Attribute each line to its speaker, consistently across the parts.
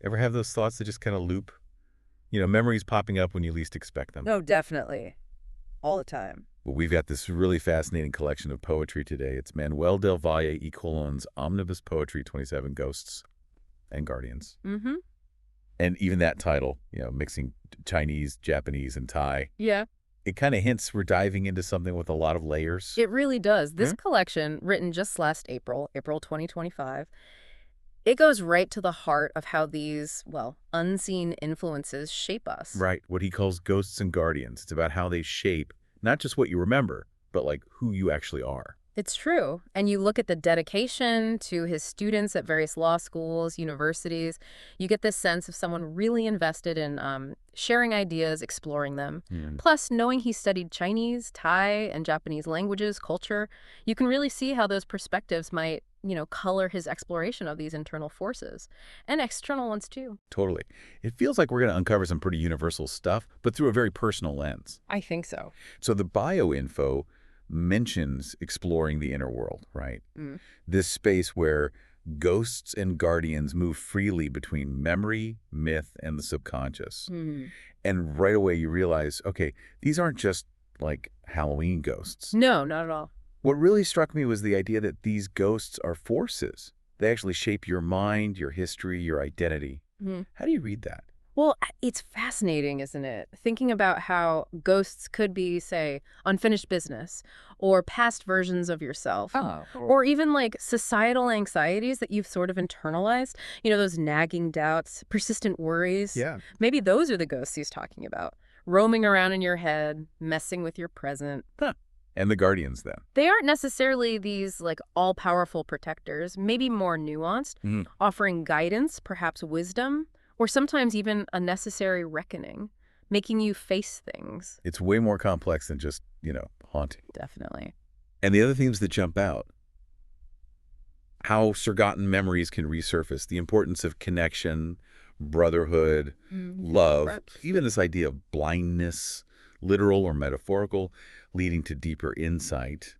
Speaker 1: Ever have those thoughts that just kind of loop? Memories popping up when you least expect them.
Speaker 2: No, definitely. All the time.
Speaker 1: Well, we've got this really fascinating collection of poetry today. It's Manuel del Valle y Colón's Omnibus Poetry, 27 Ghosts and Guardians.
Speaker 2: Mm-hmm.
Speaker 1: And even that title, mixing Chinese, Japanese, and Thai,
Speaker 2: Yeah.
Speaker 1: it kind of hints we're diving into something with a lot of layers.
Speaker 2: It really does. This collection, written just last April 2025, it goes right to the heart of how these, well, unseen influences shape us.
Speaker 1: Right, what he calls ghosts and guardians. It's about how they shape not just what you remember, but like who you actually are.
Speaker 2: It's true. And you look at the dedication to his students at various law schools, universities, you get this sense of someone really invested in sharing ideas, exploring them. Plus, knowing he studied Chinese, Thai, and Japanese languages, culture, you can really see how those perspectives might, color his exploration of these internal forces. And external ones, too.
Speaker 1: Totally. It feels like we're going to uncover some pretty universal stuff, but through a very personal lens.
Speaker 2: I think so.
Speaker 1: So the bio info mentions exploring the inner world, right? This space where ghosts and guardians move freely between memory, myth, and the subconscious. And right away you realize, okay, these aren't just like Halloween ghosts.
Speaker 2: No, not at all.
Speaker 1: What really struck me was the idea that these ghosts are forces. They actually shape your mind, your history, your identity. How do you read that?
Speaker 2: Well, it's fascinating, isn't it? Thinking about how ghosts could be, say, unfinished business or past versions of yourself. Or even like societal anxieties that you've sort of internalized. Those nagging doubts, persistent worries.
Speaker 1: Yeah.
Speaker 2: Maybe those are the ghosts he's talking about. Roaming around in your head, messing with your present.
Speaker 1: And the guardians, then?
Speaker 2: They aren't necessarily these like all-powerful protectors, maybe more nuanced, offering guidance, perhaps wisdom, or sometimes even a necessary reckoning, making you face things.
Speaker 1: It's way more complex than just, haunting.
Speaker 2: Definitely.
Speaker 1: And the other themes that jump out, how forgotten memories can resurface, the importance of connection, brotherhood, love, even this idea of blindness, literal or metaphorical, leading to deeper insight,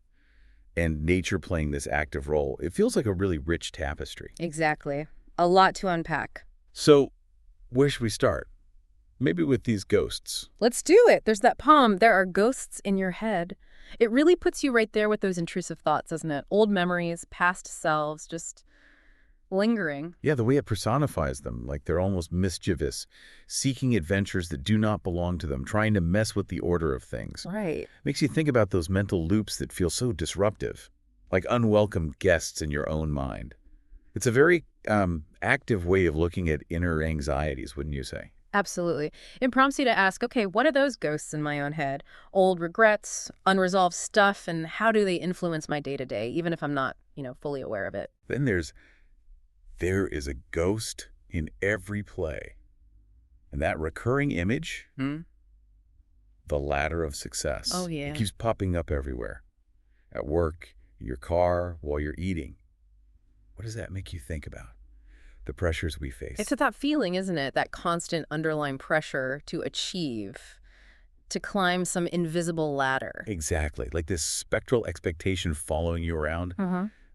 Speaker 1: and nature playing this active role. It feels like a really rich tapestry.
Speaker 2: Exactly. A lot to unpack.
Speaker 1: So, where should we start? Maybe with these ghosts.
Speaker 2: Let's do it. There's that poem, There Are Ghosts in Your Head. It really puts you right there with those intrusive thoughts, doesn't it? Old memories, past selves, just lingering.
Speaker 1: Yeah, the way it personifies them, like they're almost mischievous, seeking adventures that do not belong to them, trying to mess with the order of things.
Speaker 2: Right.
Speaker 1: Makes you think about those mental loops that feel so disruptive, like unwelcome guests in your own mind. It's a very active way of looking at inner anxieties, wouldn't you say?
Speaker 2: Absolutely. It prompts you to ask, okay, what are those ghosts in my own head? Old regrets, unresolved stuff, and how do they influence my day-to-day, even if I'm not, fully aware of it?
Speaker 1: Then there is a ghost in every play. And that recurring image, the ladder of success.
Speaker 2: Oh, yeah.
Speaker 1: It keeps popping up everywhere. At work, your car, while you're eating. What does that make you think about? The pressures we face.
Speaker 2: It's that feeling, isn't it? That constant underlying pressure to achieve, to climb some invisible ladder.
Speaker 1: Exactly. Like this spectral expectation following you around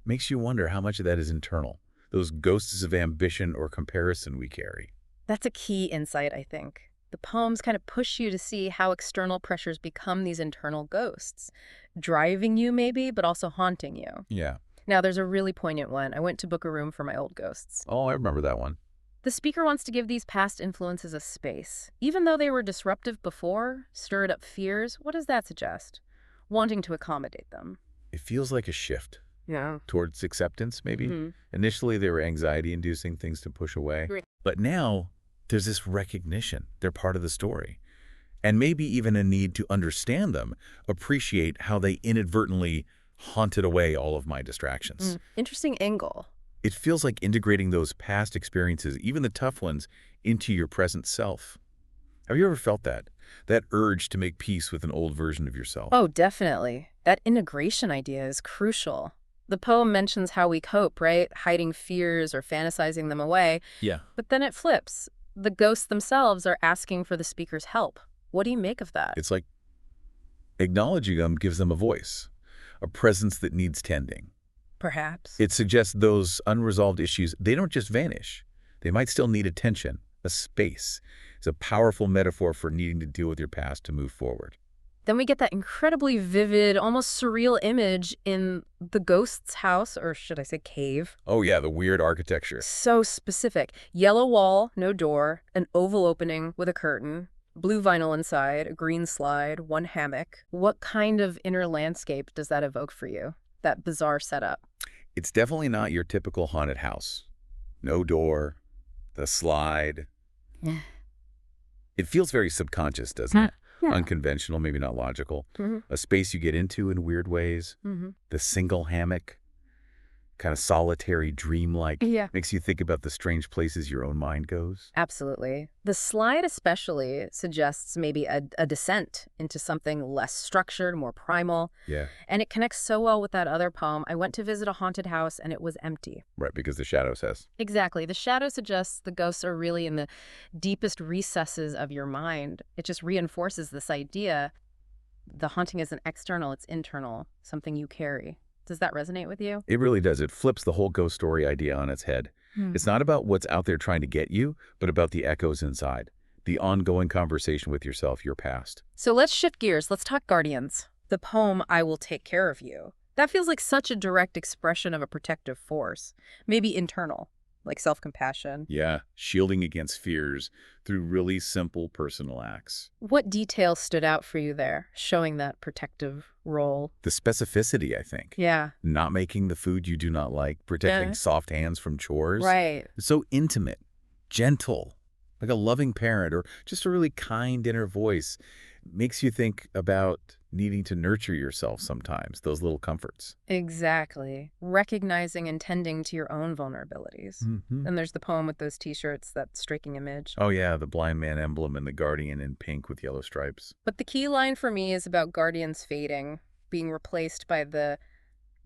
Speaker 1: makes you wonder how much of that is internal. Those ghosts of ambition or comparison we carry.
Speaker 2: That's a key insight, I think. The poems kind of push you to see how external pressures become these internal ghosts, driving you maybe, but also haunting you.
Speaker 1: Yeah.
Speaker 2: Now, there's a really poignant one. I went to book a room for my old ghosts.
Speaker 1: Oh, I remember that one.
Speaker 2: The speaker wants to give these past influences a space. Even though they were disruptive before, stirred up fears, what does that suggest? Wanting to accommodate them.
Speaker 1: It feels like a shift.
Speaker 2: Yeah.
Speaker 1: Towards acceptance, maybe. Initially, they were anxiety-inducing things to push away.
Speaker 2: Right.
Speaker 1: But now, there's this recognition. They're part of the story. And maybe even a need to understand them, appreciate how they inadvertently haunted away all of my distractions.
Speaker 2: Interesting angle.
Speaker 1: It feels like integrating those past experiences, even the tough ones, into your present self. Have you ever felt that? That urge to make peace with an old version of yourself?
Speaker 2: Oh, definitely. That integration idea is crucial. The poem mentions how we cope, right? Hiding fears or fantasizing them away.
Speaker 1: Yeah.
Speaker 2: But then it flips. The ghosts themselves are asking for the speaker's help. What do you make of that?
Speaker 1: It's like acknowledging them gives them a voice, a presence that needs tending.
Speaker 2: Perhaps.
Speaker 1: It suggests those unresolved issues, they don't just vanish. They might still need attention, a space. It's a powerful metaphor for needing to deal with your past to move forward.
Speaker 2: Then we get that incredibly vivid, almost surreal image in the ghost's house, or should I say cave.
Speaker 1: Oh yeah, the weird architecture.
Speaker 2: So specific. Yellow wall, no door, an oval opening with a curtain, blue vinyl inside, a green slide, one hammock. What kind of inner landscape does that evoke for you, that bizarre setup?
Speaker 1: It's definitely not your typical haunted house. No door, the slide.
Speaker 2: Yeah.
Speaker 1: It feels very subconscious, doesn't it?
Speaker 2: Yeah.
Speaker 1: Unconventional, maybe not logical.
Speaker 2: Mm-hmm.
Speaker 1: A space you get into in weird ways.
Speaker 2: Mm-hmm.
Speaker 1: The single hammock, kind of solitary, dreamlike.
Speaker 2: Yeah.
Speaker 1: Makes you think about the strange places your own mind goes.
Speaker 2: Absolutely. The slide especially suggests maybe a descent into something less structured, more primal.
Speaker 1: Yeah.
Speaker 2: And it connects so well with that other poem. I went to visit a haunted house and it was empty.
Speaker 1: Right, because the shadow says.
Speaker 2: Exactly. The shadow suggests the ghosts are really in the deepest recesses of your mind. It just reinforces this idea. The haunting isn't external, it's internal, something you carry. Does that resonate with you?
Speaker 1: It really does. It flips the whole ghost story idea on its head. It's not about what's out there trying to get you, but about the echoes inside, the ongoing conversation with yourself, your past.
Speaker 2: So let's shift gears. Let's talk guardians. The poem, I Will Take Care of You. That feels like such a direct expression of a protective force, maybe internal, like self-compassion.
Speaker 1: Yeah, shielding against fears through really simple personal acts.
Speaker 2: What details stood out for you there, showing that protective role?
Speaker 1: The specificity, I think.
Speaker 2: Yeah.
Speaker 1: Not making the food you do not like, protecting
Speaker 2: Yeah.
Speaker 1: soft hands from chores.
Speaker 2: Right.
Speaker 1: It's so intimate, gentle, like a loving parent or just a really kind inner voice. Makes you think about needing to nurture yourself sometimes, those little comforts.
Speaker 2: Exactly. Recognizing and tending to your own vulnerabilities.
Speaker 1: Mm-hmm.
Speaker 2: And there's the poem with those T-shirts, that striking image.
Speaker 1: Oh yeah, the blind man emblem and the guardian in pink with yellow stripes.
Speaker 2: But the key line for me is about guardians fading, being replaced by the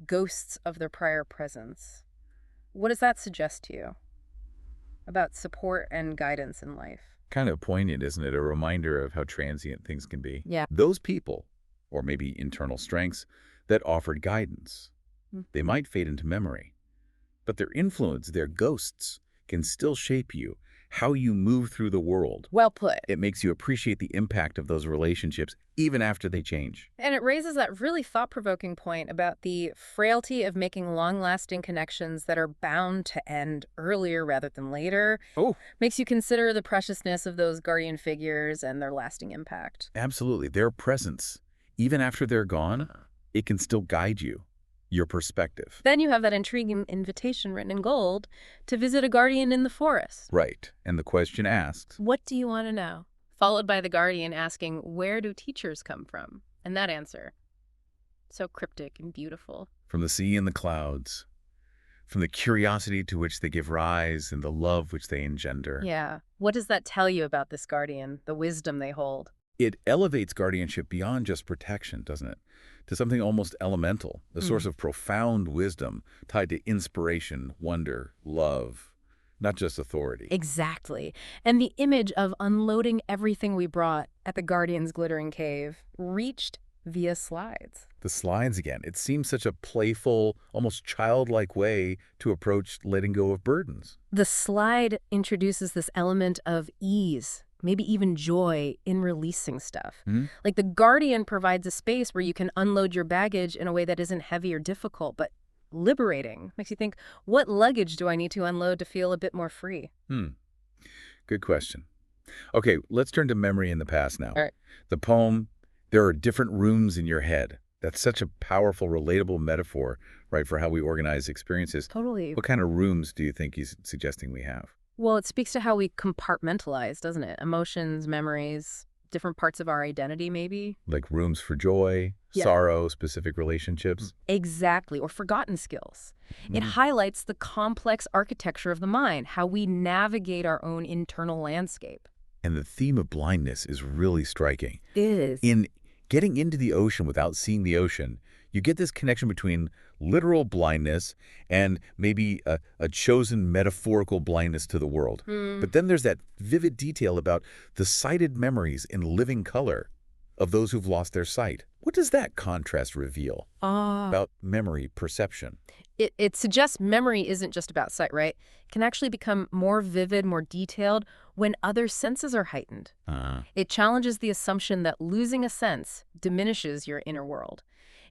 Speaker 2: ghosts of their prior presence. What does that suggest to you about support and guidance in life?
Speaker 1: Kind of poignant, isn't it? A reminder of how transient things can be.
Speaker 2: Yeah.
Speaker 1: Those people, or maybe internal strengths, that offered guidance, they might fade into memory. But their influence, their ghosts, can still shape you, how you move through the world.
Speaker 2: Well put.
Speaker 1: It makes you appreciate the impact of those relationships, even after they change.
Speaker 2: And it raises that really thought-provoking point about the frailty of making long-lasting connections that are bound to end earlier rather than later.
Speaker 1: Oh.
Speaker 2: Makes you consider the preciousness of those guardian figures and their lasting impact.
Speaker 1: Absolutely. Their presence, even after they're gone, it can still guide you, your perspective.
Speaker 2: Then you have that intriguing invitation written in gold to visit a guardian in the forest.
Speaker 1: Right. And the question asks,
Speaker 2: What do you want to know? Followed by the guardian asking, where do teachers come from? And that answer, so cryptic and beautiful.
Speaker 1: from the sea and the clouds, from the curiosity to which they give rise and the love which they engender.
Speaker 2: Yeah. What does that tell you about this guardian, the wisdom they hold?
Speaker 1: It elevates guardianship beyond just protection, doesn't it? To something almost elemental, a source of profound wisdom tied to inspiration, wonder, love, not just authority.
Speaker 2: Exactly. And the image of unloading everything we brought at the guardian's glittering cave reached via slides.
Speaker 1: The slides again. It seems such a playful, almost childlike way to approach letting go of burdens.
Speaker 2: The slide introduces this element of ease, maybe even joy in releasing stuff. Like the guardian provides a space where you can unload your baggage in a way that isn't heavy or difficult, but liberating. Makes you think, what luggage do I need to unload to feel a bit more free?
Speaker 1: Good question. Okay, let's turn to memory in the past now.
Speaker 2: All right.
Speaker 1: The poem, there are different rooms in your head. That's such a powerful, relatable metaphor, right, for how we organize experiences.
Speaker 2: Totally.
Speaker 1: What kind of rooms do you think he's suggesting we have?
Speaker 2: Well, it speaks to how we compartmentalize, doesn't it? Emotions, memories, different parts of our identity, maybe.
Speaker 1: Like rooms for joy,
Speaker 2: Yeah.
Speaker 1: sorrow, specific relationships?
Speaker 2: Exactly, or forgotten skills. It highlights the complex architecture of the mind, how we navigate our own internal landscape.
Speaker 1: And the theme of blindness is really striking.
Speaker 2: It is.
Speaker 1: In getting into the ocean without seeing the ocean, you get this connection between literal blindness and maybe a chosen metaphorical blindness to the world. But then there's that vivid detail about the sighted memories in living color of those who've lost their sight. What does that contrast reveal about memory perception?
Speaker 2: It suggests memory isn't just about sight, right? It can actually become more vivid, more detailed when other senses are heightened. It challenges the assumption that losing a sense diminishes your inner world.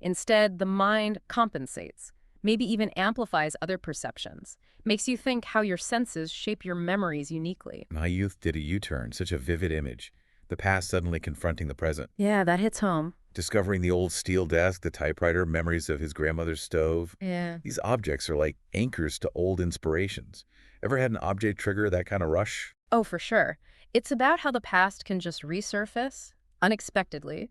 Speaker 2: Instead, the mind compensates, maybe even amplifies other perceptions, makes you think how your senses shape your memories uniquely.
Speaker 1: My youth did a U-turn, such a vivid image. The past suddenly confronting the present.
Speaker 2: Yeah, that hits home.
Speaker 1: Discovering the old steel desk, the typewriter, memories of his grandmother's stove.
Speaker 2: Yeah.
Speaker 1: These objects are like anchors to old inspirations. Ever had an object trigger that kind of rush?
Speaker 2: Oh, for sure. It's about how the past can just resurface unexpectedly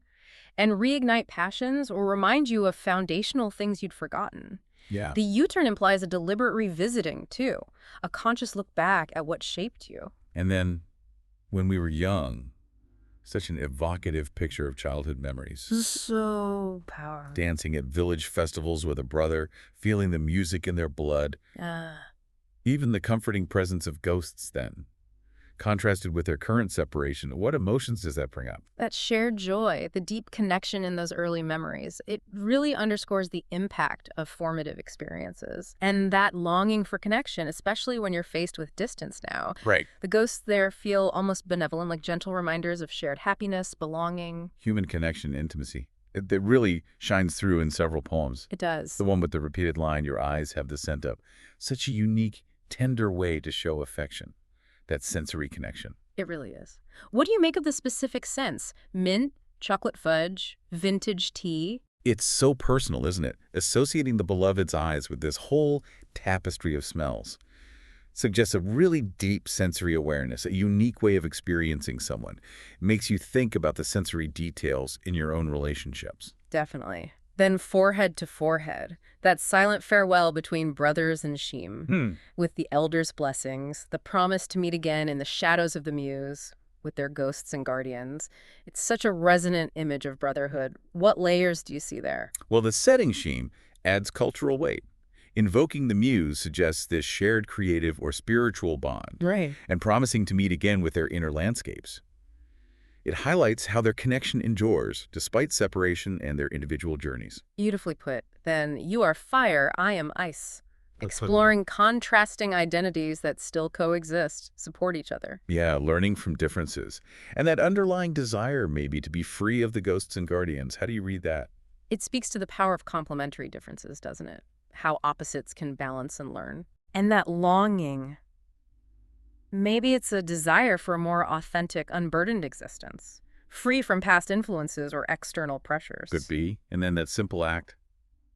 Speaker 2: and reignite passions or remind you of foundational things you'd forgotten.
Speaker 1: Yeah.
Speaker 2: The U-turn implies a deliberate revisiting, too, a conscious look back at what shaped you.
Speaker 1: And then, when we were young, such an evocative picture of childhood memories.
Speaker 2: So powerful.
Speaker 1: Dancing at village festivals with a brother, feeling the music in their blood.
Speaker 2: Ah.
Speaker 1: Even the comforting presence of ghosts then. Contrasted with their current separation, what emotions does that bring up?
Speaker 2: That shared joy, the deep connection in those early memories, it really underscores the impact of formative experiences. And that longing for connection, especially when you're faced with distance now.
Speaker 1: Right.
Speaker 2: The ghosts there feel almost benevolent, like gentle reminders of shared happiness, belonging.
Speaker 1: Human connection, intimacy. It really shines through in several poems.
Speaker 2: It does.
Speaker 1: The one with the repeated line, "Your eyes have the scent of." Such a unique, tender way to show affection. That sensory connection.
Speaker 2: It really is. What do you make of the specific scents? Mint, chocolate fudge, vintage tea?
Speaker 1: It's so personal, isn't it? Associating the beloved's eyes with this whole tapestry of smells suggests a really deep sensory awareness, a unique way of experiencing someone. It makes you think about the sensory details in your own relationships.
Speaker 2: Definitely. Then forehead to forehead, that silent farewell between brothers and Sheem, with the elders' blessings, the promise to meet again in the shadows of the muse, with their ghosts and guardians. It's such a resonant image of brotherhood. What layers do you see there?
Speaker 1: Well, the setting scheme adds cultural weight. Invoking the muse suggests this shared creative or spiritual bond,
Speaker 2: Right.
Speaker 1: and promising to meet again with their inner landscapes. It highlights how their connection endures despite separation and their individual journeys.
Speaker 2: Beautifully put. Then you are fire, I am ice.
Speaker 1: Let's put-
Speaker 2: Exploring contrasting identities that still coexist, support each other.
Speaker 1: Yeah, learning from differences. And that underlying desire maybe to be free of the ghosts and guardians. How do you read that?
Speaker 2: It speaks to the power of complementary differences, doesn't it? How opposites can balance and learn. And that longing. Maybe it's a desire for a more authentic, unburdened existence, free from past influences or external pressures.
Speaker 1: Could be. And then that simple act,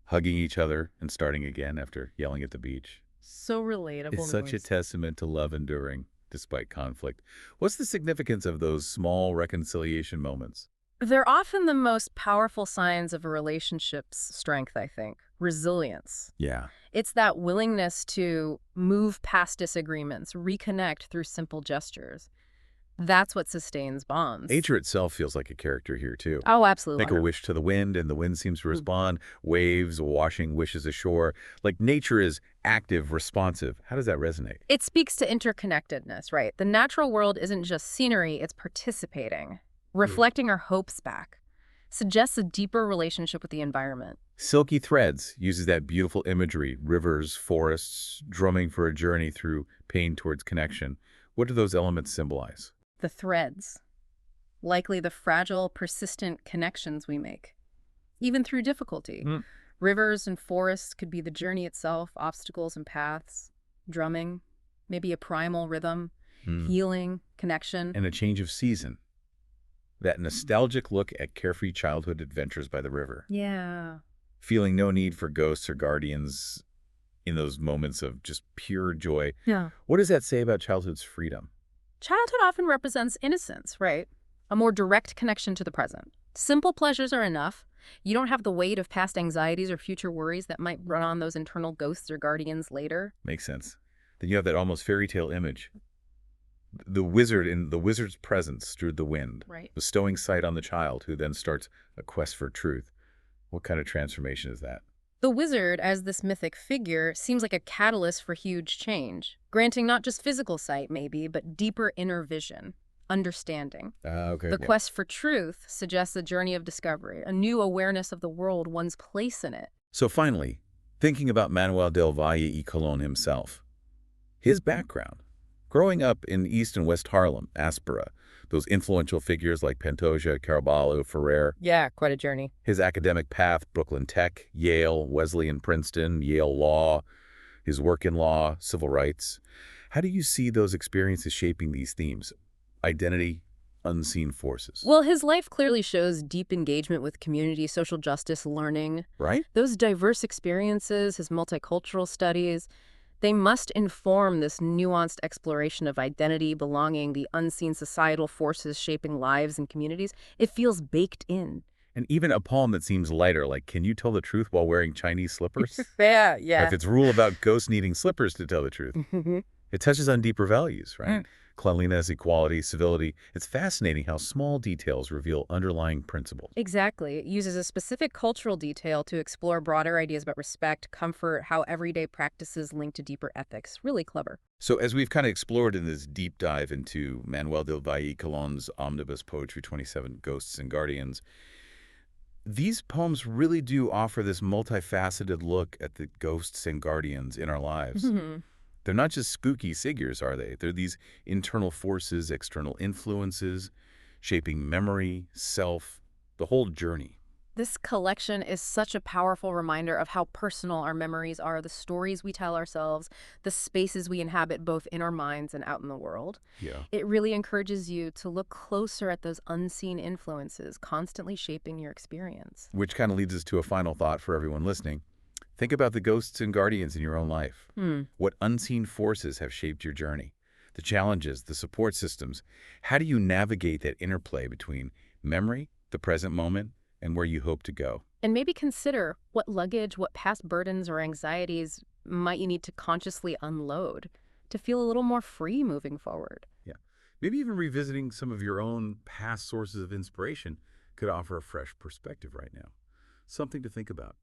Speaker 1: hugging each other and starting again after yelling at the beach.
Speaker 2: So relatable.
Speaker 1: It's such a testament to love enduring despite conflict. What's the significance of those small reconciliation moments?
Speaker 2: They're often the most powerful signs of a relationship's strength, I think. Resilience.
Speaker 1: Yeah.
Speaker 2: It's that willingness to move past disagreements, reconnect through simple gestures. That's what sustains bonds.
Speaker 1: Nature itself feels like a character here, too.
Speaker 2: Oh, absolutely.
Speaker 1: Make a wish to the wind, and the wind seems to respond. Waves washing wishes ashore. Like nature is active, responsive. How does that resonate?
Speaker 2: It speaks to interconnectedness, right? The natural world isn't just scenery, it's participating, reflecting our hopes back. Suggests a deeper relationship with the environment.
Speaker 1: Silky Threads uses that beautiful imagery, rivers, forests, drumming for a journey through pain towards connection. What do those elements symbolize?
Speaker 2: The threads. Likely the fragile, persistent connections we make, even through difficulty. Rivers and forests could be the journey itself, obstacles and paths, drumming, maybe a primal rhythm, healing, connection.
Speaker 1: And a change of season. That nostalgic look at carefree childhood adventures by the river.
Speaker 2: Yeah.
Speaker 1: Feeling no need for ghosts or guardians in those moments of just pure joy.
Speaker 2: Yeah.
Speaker 1: What does that say about childhood's freedom?
Speaker 2: Childhood often represents innocence, right? A more direct connection to the present. Simple pleasures are enough. You don't have the weight of past anxieties or future worries that might run on those internal ghosts or guardians later.
Speaker 1: Makes sense. Then you have that almost fairy tale image. The wizard in the wizard's presence strewed the wind,
Speaker 2: Right.
Speaker 1: bestowing sight on the child, who then starts a quest for truth. What kind of transformation is that?
Speaker 2: The wizard, as this mythic figure, seems like a catalyst for huge change, granting not just physical sight, maybe, but deeper inner vision, understanding.
Speaker 1: Okay.
Speaker 2: The quest for truth suggests a journey of discovery, a new awareness of the world, one's place in it.
Speaker 1: So finally, Thinking about Manuel del Valle y Colón himself, his background, growing up in East and West Harlem, Aspera, those influential figures like Pantoja, Caraballo, Ferrer,
Speaker 2: Yeah, quite a journey.
Speaker 1: his academic path, Brooklyn Tech, Yale, Wesleyan Princeton, Yale Law, his work in law, civil rights. How do you see those experiences shaping these themes? Identity, unseen forces.
Speaker 2: Well, his life clearly shows deep engagement with community, social justice, learning.
Speaker 1: Right?
Speaker 2: Those diverse experiences, his multicultural studies, they must inform this nuanced exploration of identity, belonging, the unseen societal forces shaping lives and communities. It feels baked in.
Speaker 1: And even a poem that seems lighter, like Can You Tell the Truth While Wearing Chinese Slippers?
Speaker 2: Yeah.
Speaker 1: With its rule about ghosts needing slippers to tell the truth. It touches on deeper values, right? Cleanliness, equality, civility. It's fascinating how small details reveal underlying principles.
Speaker 2: Exactly. It uses a specific cultural detail to explore broader ideas about respect, comfort, how everyday practices link to deeper ethics. Really clever.
Speaker 1: So as we've kind of explored in this deep dive into Manuel del Valle Colón's Omnibus Poetry 27, Ghosts and Guardians, these poems really do offer this multifaceted look at the ghosts and guardians in our lives. They're not just spooky figures, are they? They're these internal forces, external influences, shaping memory, self, the whole journey.
Speaker 2: This collection is such a powerful reminder of how personal our memories are, the stories we tell ourselves, the spaces we inhabit both in our minds and out in the world.
Speaker 1: Yeah.
Speaker 2: It really encourages you to look closer at those unseen influences constantly shaping your experience.
Speaker 1: Which kind of leads us to a final thought for everyone listening. Think about the ghosts and guardians in your own life. What unseen forces have shaped your journey? The challenges, the support systems. How do you navigate that interplay between memory, the present moment, and where you hope to go?
Speaker 2: And maybe consider what luggage, what past burdens or anxieties might you need to consciously unload to feel a little more free moving forward.
Speaker 1: Yeah. Maybe even revisiting some of your own past sources of inspiration could offer a fresh perspective right now. Something to think about.